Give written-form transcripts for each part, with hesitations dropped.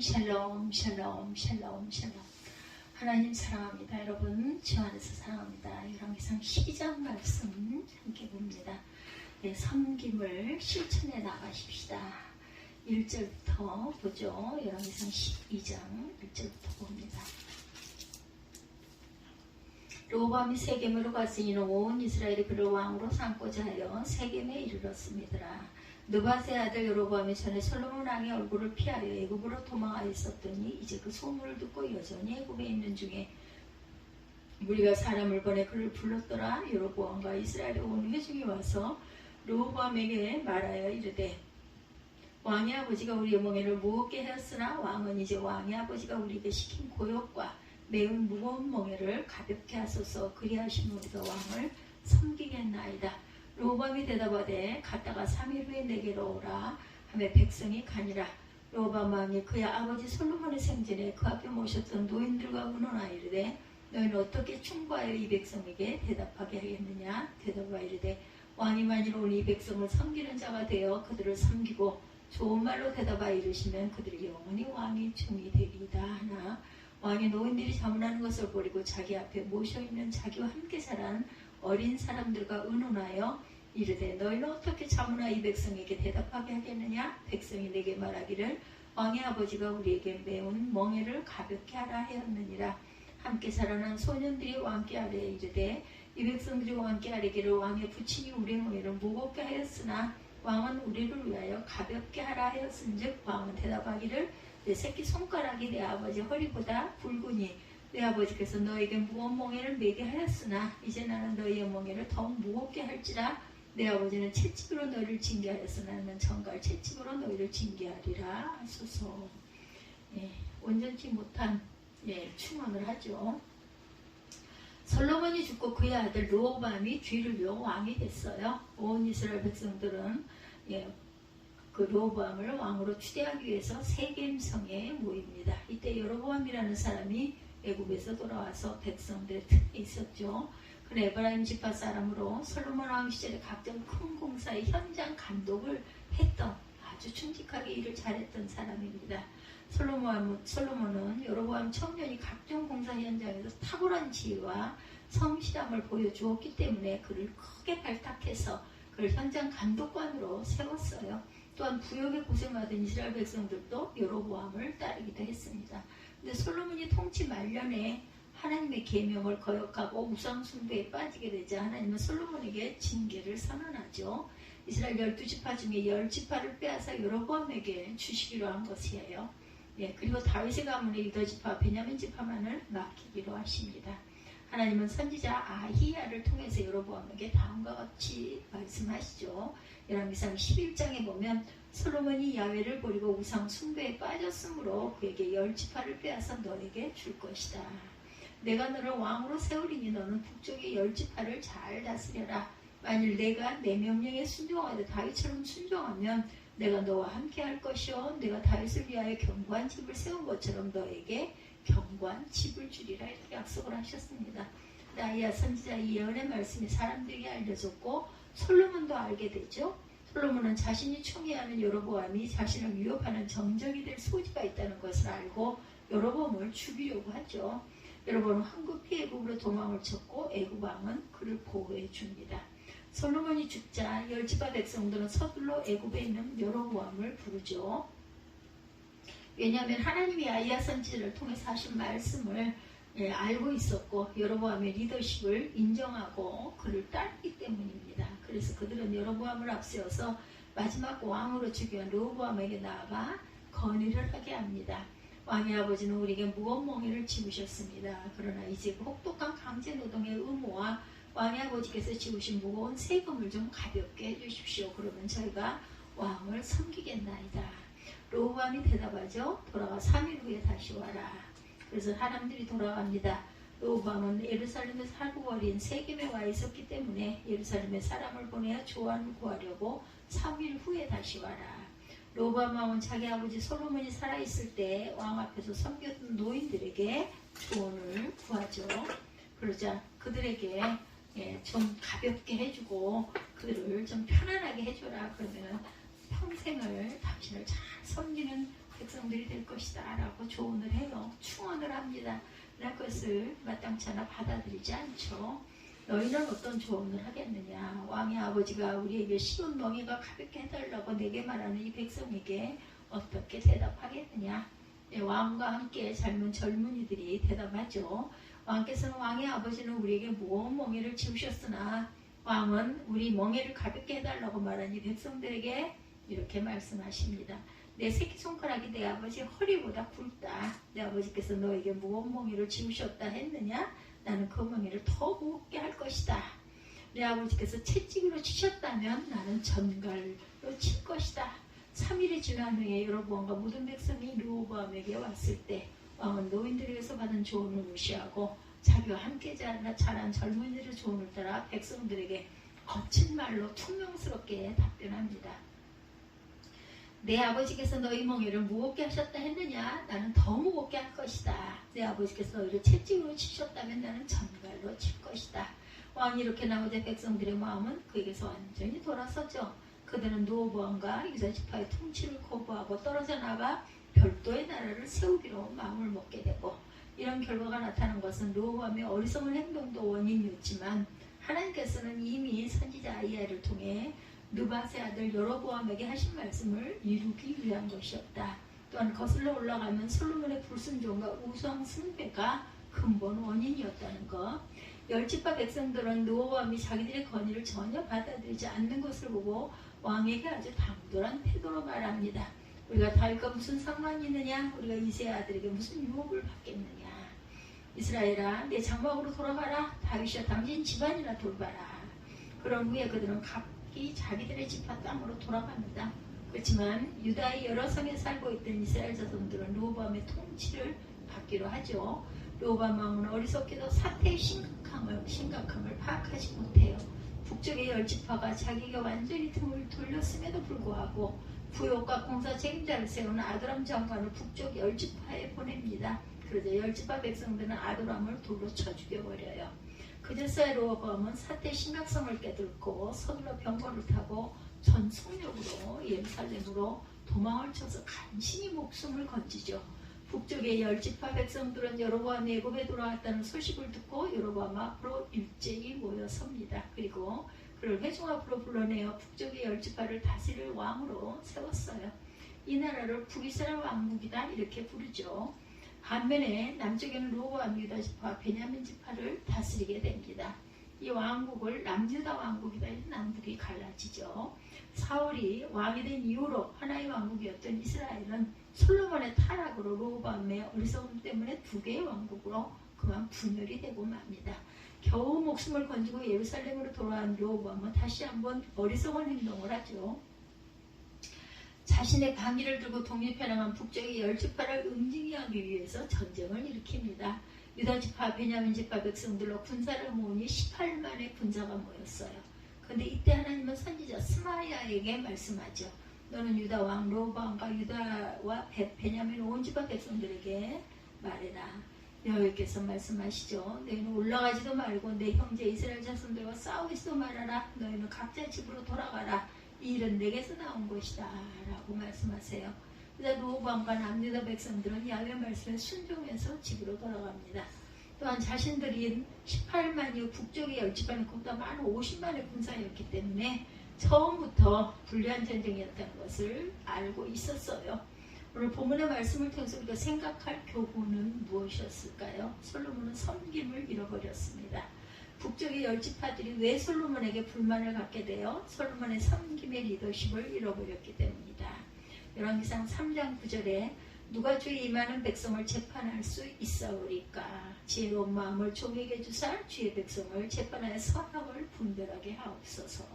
샬롬 샬롬 샬롬 샬롬. 하나님 사랑합니다. 여러분 주 안에서 사랑합니다. 열왕기상 12장 말씀 함께 봅니다. 섬김을 실천해 나가십시다. 1절부터 보죠. 열왕기상 12장 1절부터 봅니다. 르호보암이 세겜으로 갔으니 온 이스라엘이 그를 왕으로 삼고자 하여 세겜에 이르렀습니다. 느밧의 아들 여로보암이 전에 솔로몬 왕의 얼굴을 피하여 애굽으로 도망하여 있었더니 이제 그 소문을 듣고 여전히 애굽에 있는 중에 우리가 사람을 보내 그를 불렀더라. 여로보암과 이스라엘의 온 회중이 와서 르호보암에게 말하여 이르되 왕의 아버지가 우리의 멍에를 무겁게 하였으나 왕은 이제 왕의 아버지가 우리에게 시킨 고역과 매운 무거운 멍에를 가볍게 하소서. 그리하시면 우리가 왕을 섬기겠나이다. 르호보암이 대답하되 갔다가 3일 후에 내게로 오라 하며 백성이 가니라. 르호보암 왕이 그의 아버지 솔로몬의 생전에 그 앞에 모셨던 노인들과 의논하여 이르되 너희는 어떻게 충고하여 이 백성에게 대답하게 하겠느냐. 대답하여 이르되 왕이 만일 오늘 이 백성을 섬기는 자가 되어 그들을 섬기고 좋은 말로 대답하여 이르시면 그들이 영원히 왕의 종이 되리이다 하나 왕이 노인들이 자문하는 것을 버리고 자기 앞에 모셔있는 자기와 함께 자란 어린 사람들과 의논하여 이르되 너희는 어떻게 자문하여 이 백성에게 대답하게 하겠느냐. 백성이 내게 말하기를 왕의 아버지가 우리에게 매운 멍에를 가볍게 하라 하였느니라. 함께 자라난 소년들이 왕께 아뢰 이르되 이 백성들이 왕께 아뢰기를 왕의 부친이 우리의 멍에를 무겁게 하였으나 왕은 우리를 위하여 가볍게 하라 하였은즉 왕은 대답하기를 내 새끼 손가락이 내 아버지 허리보다 굵으니 내 아버지께서 너에게 무거운 멍에를 매게 하였으나 이제 나는 너희의 멍에를 더욱 무겁게 할지라. 내 아버지는 채찍으로 너희를 징계하였으나 나는 정갈 채찍으로 너희를 징계하리라 하소서. 온전치 못한 충언을 하죠. 솔로몬이 죽고 그의 아들 르호보암이 뒤를 이어 왕이 됐어요. 온 이스라엘 백성들은 그 르호보암을 왕으로 추대하기 위해서 세겜성에 모입니다. 이때 여로보암이라는 사람이 애굽에서 돌아와서 백성들의 틈에 있었죠. 그는 에브라임 지파 사람으로 솔로몬 왕 시절에 각종 큰 공사의 현장 감독을 했던 아주 충직하게 일을 잘했던 사람입니다. 솔로몬은 여로보암 청년이 각종 공사 현장에서 탁월한 지혜와 성실함을 보여주었기 때문에 그를 크게 발탁해서 그를 현장 감독관으로 세웠어요. 또한 부역에 고생하던 이스라엘 백성들도 여로보암을 따르기도 했습니다. 근데 솔로몬이 통치 말년에 하나님의 계명을 거역하고 우상 숭배에 빠지게 되자 하나님은 솔로몬에게 징계를 선언하죠. 이스라엘 12지파 중에 10지파를 빼앗아 여로보암에게 주시기로 한 것이에요. 그리고 다윗의 가문의 유다지파, 베냐민 지파만을 맡기기로 하십니다. 하나님은 선지자 아히야를 통해서 여로보암에게 다음과 같이 말씀하시죠. 열왕기상 11장에 보면 솔로몬이 야훼를 버리고 우상 숭배에 빠졌으므로 그에게 10지파를 빼앗아 너에게 줄 것이다. 내가 너를 왕으로 세우리니 너는 북쪽의 10지파를 잘 다스려라. 만일 내가 내 명령에 순종하되 다윗처럼 순종하면 내가 너와 함께 할 것이요 내가 다윗을 위하여 견고한 집을 세운 것처럼 너에게 견고한 집을 주리라 이렇게 약속을 하셨습니다. 아히야 선지자 이 예언의 말씀이 사람들에게 알려졌고 솔로몬도 알게 되죠. 솔로몬은 자신이 총애하는 여로보암이 자신을 위협하는 정적이 될 소지가 있다는 것을 알고 여로보암을 죽이려고 하죠. 여로보암은 황급히 애굽으로 도망을 쳤고 애굽 왕은 그를 보호해 줍니다. 솔로몬이 죽자 10지파 백성들은 서둘러 애굽에 있는 여로보암을 부르죠. 왜냐하면 하나님이 아히야 선지자를 통해서 하신 말씀을 알고 있었고 여로보암의 리더십을 인정하고 그를 따르기 때문입니다. 그래서 그들은 여로보암을 앞세워서 마지막 왕으로 즉위한 르호보암에게 나아가 건의를 하게 합니다. 왕의 아버지는 우리에게 무거운 멍에를 지우셨습니다. 그러나 이제 혹독한 강제노동의 의무와 왕의 아버지께서 지우신 무거운 세금을 좀 가볍게 해주십시오. 그러면 저희가 왕을 섬기겠나이다. 르호보암이 대답하죠. 돌아가 3일 후에 다시 와라. 그래서 사람들이 돌아갑니다. 르호보암은 예루살렘에 살고 어린 세겜에 와 있었기 때문에 예루살렘에 사람을 보내어 조언을 구하려고 3일 후에 다시 와라. 르호보암 왕은 자기 아버지 솔로몬이 살아있을 때 왕 앞에서 섬겼던 노인들에게 조언을 구하죠. 그러자 그들에게 좀 가볍게 해주고 그들을 좀 편안하게 해줘라. 그러면 평생을 당신을 잘 섬기는 백성들이 될 것이다 라고 조언을 해요. 충언을 합니다. 그러나 그것을 마땅치 않아 받아들이지 않죠. 너희는 어떤 조언을 하겠느냐. 왕의 아버지가 우리에게 시온 멍에가 가볍게 해달라고 내게 말하는 이 백성에게 어떻게 대답하겠느냐. 왕과 함께 젊은 젊은이들이 대답하죠. 왕께서는 왕의 아버지는 우리에게 모험 멍에를 지우셨으나 왕은 우리 멍에를 가볍게 해달라고 말하니 백성들에게 이렇게 말씀하십니다. 내 새끼손가락이 내 아버지 허리보다 굵다. 내 아버지께서 너에게 모험 멍에를 지우셨다 했느냐? 나는 그 멍에를 더 무겁게 할 것이다. 내 아버지께서 채찍으로 치셨다면 나는 전갈로 칠 것이다. 3일이 지난 후에 여로보암과 모든 백성이 르호보암에게 왔을 때 왕은 노인들에게서 받은 조언을 무시하고 자기와 함께 자란 젊은이들의 조언을 따라 백성들에게 거친 말로 퉁명스럽게 답변합니다. 내 아버지께서 너희 멍에를 무겁게 하셨다 했느냐? 나는 더 무겁게 할 것이다. 내 아버지께서 너희를 채찍으로 치셨다면 나는 전갈로 칠 것이다. 왕이 이렇게 나오자 백성들의 마음은 그에게서 완전히 돌아서죠. 그들은 르호보암과 유다 지파의 통치를 거부하고 떨어져 나가 별도의 나라를 세우기로 마음을 먹게 되고, 이런 결과가 나타난 것은 르호보암의 어리석은 행동도 원인이었지만 하나님께서는 이미 선지자 아이야를 통해 느밧의 아들 여로보암에게 하신 말씀을 이루기 위한 것이었다. 또한 거슬러 올라가면 솔로몬의 불순종과 우상 숭배가 근본 원인이었다는 것. 열지파 백성들은 르호보암이 자기들의 건의를 전혀 받아들이지 않는 것을 보고 왕에게 아주 당돌한 태도로 말합니다. 우리가 다윗과 무슨 상관이 있느냐? 우리가 이새의 아들에게 무슨 유혹을 받겠느냐? 이스라엘아, 내 장막으로 돌아가라. 다윗이여, 당신 집안이나 돌봐라. 그런 후에 그들은 각기 자기들의 지파 땅으로 돌아갑니다. 그렇지만 유다의 여러 성에 살고 있던 이스라엘 자손들은 르호보암의 통치를 받기로 하죠. 르호보암 왕은 어리석게도 사태의 심각함을 파악하지 못해요. 북쪽의 열지파가 자기가 완전히 등을 돌렸음에도 불구하고 부욕과 공사 책임자를 세우는 아도람 장관을 북쪽 열지파에 보냅니다. 그러자 열지파 백성들은 아도람을 돌로 쳐 죽여버려요. 그제서야 르호보암은 사태의 심각성을 깨닫고 서둘러 병거를 타고 전 속력으로 예루살렘으로 도망을 쳐서 간신히 목숨을 건지죠. 북쪽의 열지파 백성들은 여로보암이 애굽에 돌아왔다는 소식을 듣고 여로보암 앞으로 일제히 모여섭니다. 그리고 그를 회중 앞으로 불러내어 북쪽의 열지파를 다스릴 왕으로 세웠어요. 이 나라를 북이스라엘 왕국이다 이렇게 부르죠. 반면에 남쪽에는 르호보암 유다 지파 베냐민 지파를 다스리게 됩니다. 이 왕국을 남유다 왕국이다 해서 남북이 갈라지죠. 사울이 왕이 된 이후로 하나의 왕국이었던 이스라엘은 솔로몬의 타락으로 르호보암의 어리석음 때문에 두 개의 왕국으로 그만 분열이 되고 맙니다. 겨우 목숨을 건지고 예루살렘으로 돌아온 르호보암은 다시 한번 어리석은 행동을 하죠. 자신의 방위를 들고 독립해 나간 북쪽의 열지파를 응징하기 위해서 전쟁을 일으킵니다. 유다지파, 베냐민지파 백성들로 군사를 모으니 18만의 군사가 모였어요. 그런데 이때 하나님은 선지자 스마야에게 말씀하죠. 너는 유다 왕 르호보암과 유다와 베냐민 온 지파 백성들에게 말해라. 여호와께서 말씀하시죠. 너희는 올라가지도 말고 내 형제 이스라엘 자손들과 싸우지도 말아라. 너희는 각자 집으로 돌아가라. 이 일은 내게서 나온 것이다 라고 말씀하세요. 그래서 르호보암과 남유다 백성들은 야훼 말씀에 순종해서 집으로 돌아갑니다. 또한 자신들이 18만이 북쪽의 열지파는 그보다 많은 50만의 군사였기 때문에 처음부터 불리한 전쟁이었다는 것을 알고 있었어요. 오늘 본문의 말씀을 통해서 우리가 생각할 교훈은 무엇이었을까요? 솔로몬은 섬김을 잃어버렸습니다. 북쪽의 열지파들이 왜 솔로몬에게 불만을 갖게 되어 솔로몬의 섬김의 리더십을 잃어버렸기 때문이다. 열왕기상 3장 9절에 누가 주의 임하는 백성을 재판할 수 있사오리까? 지혜로운 마음을 종에게 주사 주의 백성을 재판하여 선악을 분별하게 하옵소서.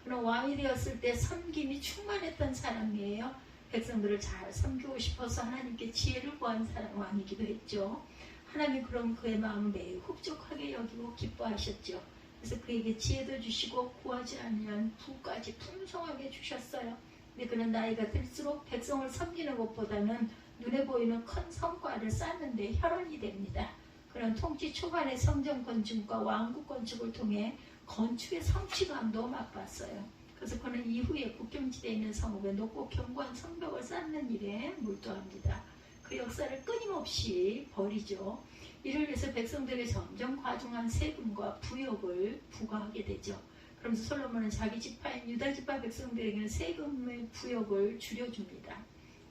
그는 왕이 되었을 때 섬김이 충만했던 사람이에요. 백성들을 잘 섬기고 싶어서 하나님께 지혜를 구한 사람 왕이기도 했죠. 하나님이 그럼 그의 마음을 매우 흡족하게 여기고 기뻐하셨죠. 그래서 그에게 지혜도 주시고 구하지 아니한 부까지 풍성하게 주셨어요. 근데 그는 나이가 들수록 백성을 섬기는 것보다는 눈에 보이는 큰 성과를 쌓는데 혈안이 됩니다. 그는 통치 초반의 성전 건축과 왕국 건축을 통해 건축의 성취감도 맛봤어요. 그래서 그는 이후에 국경지대에 있는 성읍에 높고 견고한 성벽을 쌓는 일에 몰두합니다. 그 역사를 끊임없이 벌이죠. 이를 위해서 백성들에게 점점 과중한 세금과 부역을 부과하게 되죠. 그러면서 솔로몬은 자기 지파인 유다 지파 백성들에게는 세금의 부역을 줄여줍니다.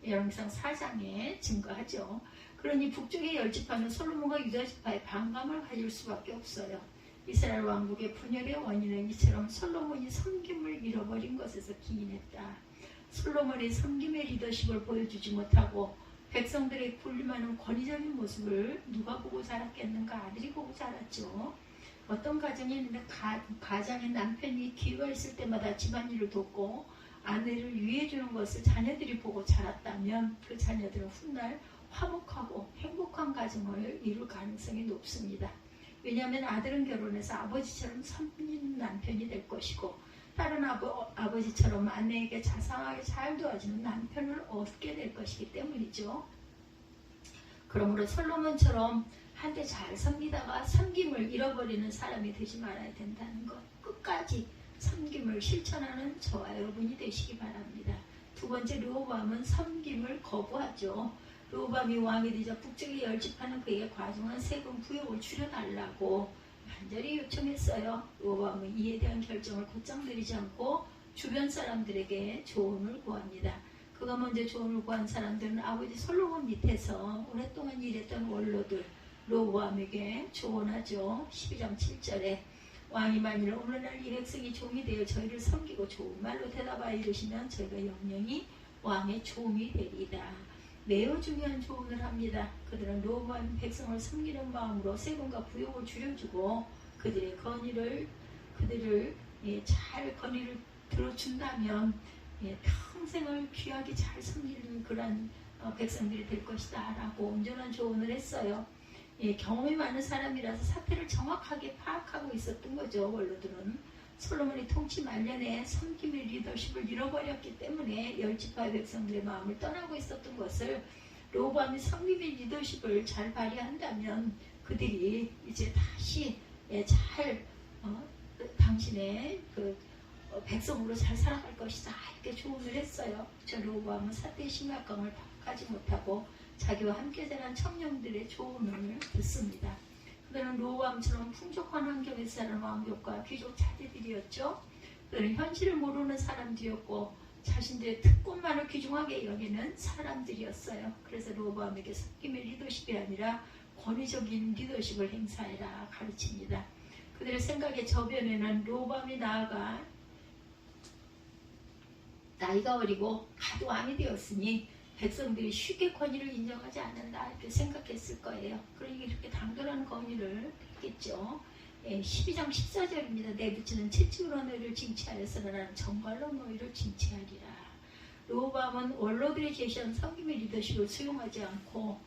열왕기상 4장에 증거하죠. 그러니 북쪽의 10지파는 솔로몬과 유다 지파에 반감을 가질 수밖에 없어요. 이스라엘 왕국의 분열의 원인은 이처럼 솔로몬이 섬김을 잃어버린 것에서 기인했다. 솔로몬이 섬김의 리더십을 보여주지 못하고 백성들의 군림하는 권위적인 모습을 누가 보고 자랐겠는가? 아들이 보고 자랐죠. 어떤 가정이 있는데 가장의 남편이 기회가 있을 때마다 집안일을 돕고 아내를 위해주는 것을 자녀들이 보고 자랐다면 그 자녀들은 훗날 화목하고 행복한 가정을 이룰 가능성이 높습니다. 왜냐하면 아들은 결혼해서 아버지처럼 섬기는 남편이 될 것이고 딸은 아버지처럼 아내에게 자상하게 잘 도와주는 남편을 얻게 될 것이기 때문이죠. 그러므로 솔로몬처럼 한때 잘 섬기다가 섬김을 잃어버리는 사람이 되지 말아야 된다는 것, 끝까지 섬김을 실천하는 저와 여러분이 되시기 바랍니다. 두 번째, 르호보암은 섬김을 거부하죠. 르호보암이 왕이 되자 북쪽의 10지파는 그에게 과중한 세금 부역을 줄여달라고 간절히 요청했어요. 르호보암은 이에 대한 결정을 곧장 내리지 않고 주변 사람들에게 조언을 구합니다. 그가 먼저 조언을 구한 사람들은 아버지 솔로몬 밑에서 오랫동안 일했던 원로들 르호보암에게 조언하죠. 12장 7절에 왕이 만일 오늘날 이 백성이 종이 되어 저희를 섬기고 좋은 말로 대답하여 이르시면 저희가 영영이 왕의 종이 되리이다. 매우 중요한 조언을 합니다. 그들은 르호보암 백성을 섬기는 마음으로 세금과 부역을 줄여주고 그들의 건의를 잘 건의를 들어준다면 평생을 귀하게 잘 섬기는 그런 백성들이 될 것이다 라고 온전한 조언을 했어요. 경험이 많은 사람이라서 사태를 정확하게 파악하고 있었던 거죠. 원로들은 솔로몬이 통치 말년에 섬김의 리더십을 잃어버렸기 때문에 10지파의 백성들의 마음을 떠나고 있었던 것을 르호보암이 섬김의 리더십을 잘 발휘한다면 그들이 이제 다시 잘 당신의 백성으로 잘 살아갈 것이다 이렇게 조언을 했어요. 르호보암은 사태의 심각성을 파악하지 못하고 자기와 함께 자란 청년들의 조언을 듣습니다. 그들은 르호보암처럼 풍족한 환경에서 자란 왕족과 귀족 자제들이었죠. 그들은 현실을 모르는 사람들이었고 자신들의 특권만을 귀중하게 여기는 사람들이었어요. 그래서 르호보암에게 섬김의 리더십이 아니라 권위적인 리더십을 행사해라 가르칩니다. 그들의 생각의 저변에는 르호보암이 나아가 나이가 어리고 가도 왕이 되었으니 백성들이 쉽게 권위를 인정하지 않는다 이렇게 생각했을 거예요. 그러니 이렇게 당돌한 권위를 했겠죠. 12장 14절입니다. 내부치는 채찍으로 너희를 징치하였으나 나는 정갈로 너희를 징치하리라. 르호보암은 원로들이 제시한 섬김의 리더십을 수용하지 않고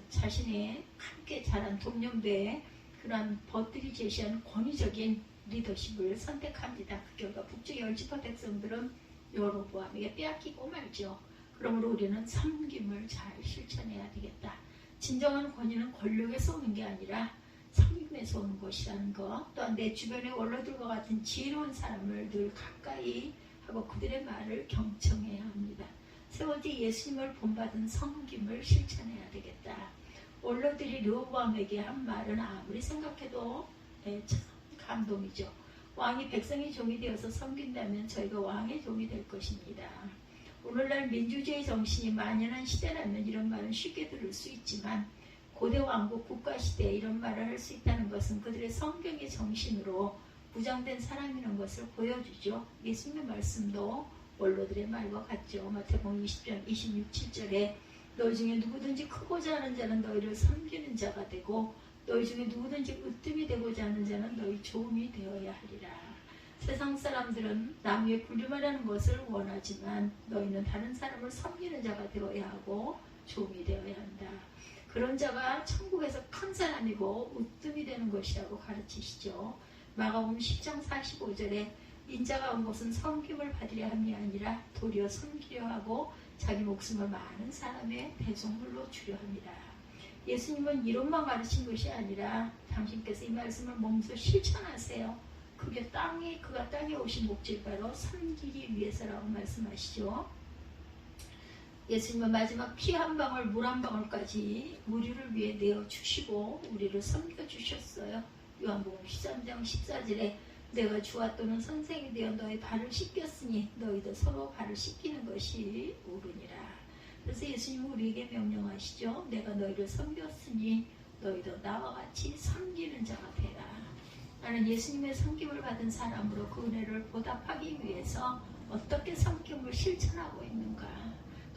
자신의 함께 자란 동년배의 그러한 벗들이 제시한 권위적인 리더십을 선택합니다. 그 결과 북쪽의 10지파 백성들은 르호보암에게 빼앗기고 말죠. 그러므로 우리는 섬김을 잘 실천해야 되겠다. 진정한 권위는 권력에서 오는 게 아니라 섬김에서 오는 것이라는 것. 또한 내 주변의 원로들과 같은 지혜로운 사람을 늘 가까이 하고 그들의 말을 경청해야 합니다. 세 번째, 예수님을 본받은 섬김을 실천해야 되겠다. 원로들이 르호보암에게 한 말은 아무리 생각해도 참 감동이죠. 왕이 백성의 종이 되어서 섬긴다면 저희가 왕의 종이 될 것입니다. 오늘날 민주주의 정신이 만연한 시대라면 이런 말은 쉽게 들을 수 있지만 고대 왕국 국가시대에 이런 말을 할 수 있다는 것은 그들의 성경의 정신으로 무장된 사람이라는 것을 보여주죠. 예수님의 말씀도 원로들의 말과 같죠. 마태복음 20장 26, 7절에 너희 중에 누구든지 크고자 하는 자는 너희를 섬기는 자가 되고 너희 중에 누구든지 으뜸이 되고자 하는 자는 너희 종이 되어야 하리라. 세상 사람들은 남 위에 군림하라는 것을 원하지만 너희는 다른 사람을 섬기는 자가 되어야 하고 종이 되어야 한다. 그런 자가 천국에서 큰 사람이고 으뜸이 되는 것이라고 가르치시죠. 마가복음 10장 45절에 인자가 온 것은 섬김을 받으려 함이 아니라 도리어 섬기려 하고 자기 목숨을 많은 사람의 대속물로 주려 합니다. 예수님은 이론만 가르친 것이 아니라 당신께서 이 말씀을 몸소 실천하세요. 그가 땅에 오신 목적이 바로 섬기기 위해서라고 말씀하시죠. 예수님은 마지막 피 한 방울, 물 한 방울까지 우리를 위해 내어주시고 우리를 섬겨주셨어요. 요한복음 13장 14절에 내가 주와 또는 선생이 되어 너희 발을 씻겼으니 너희도 서로 발을 씻기는 것이 옳으니라. 그래서 예수님은 우리에게 명령하시죠. 내가 너희를 섬겼으니 너희도 나와 같이 섬기는 자가 되라. 나는 예수님의 섬김을 받은 사람으로 그 은혜를 보답하기 위해서 어떻게 섬김을 실천하고 있는가?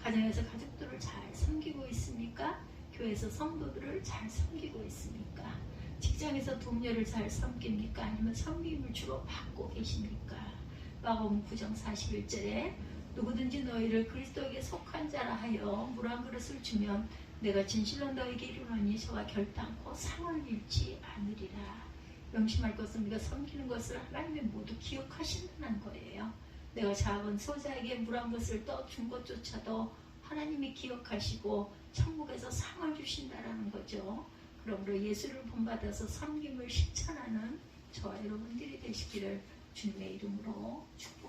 가정에서 가족들을 잘 섬기고 있습니까? 교회에서 성도들을 잘 섬기고 있습니까? 직장에서 동료를 잘 섬깁니까? 아니면 섬김을 주로 받고 계십니까? 마가복음 9장 41절에 누구든지 너희를 그리스도에게 속한 자라 하여 물 한 그릇을 주면 내가 진실로 너에게 이르노니 저와 결단코 상을 잃지 않으리라. 명심할 것은 우리가 섬기는 것을 하나님이 모두 기억하신다는 거예요. 내가 작은 소자에게 물 한 것을 떠준 것조차도 하나님이 기억하시고 천국에서 상을 주신다라는 거죠. 그러므로 예수를 본받아서 섬김을 실천하는 저와 여러분들이 되시기를 주님의 이름으로 축복합니다.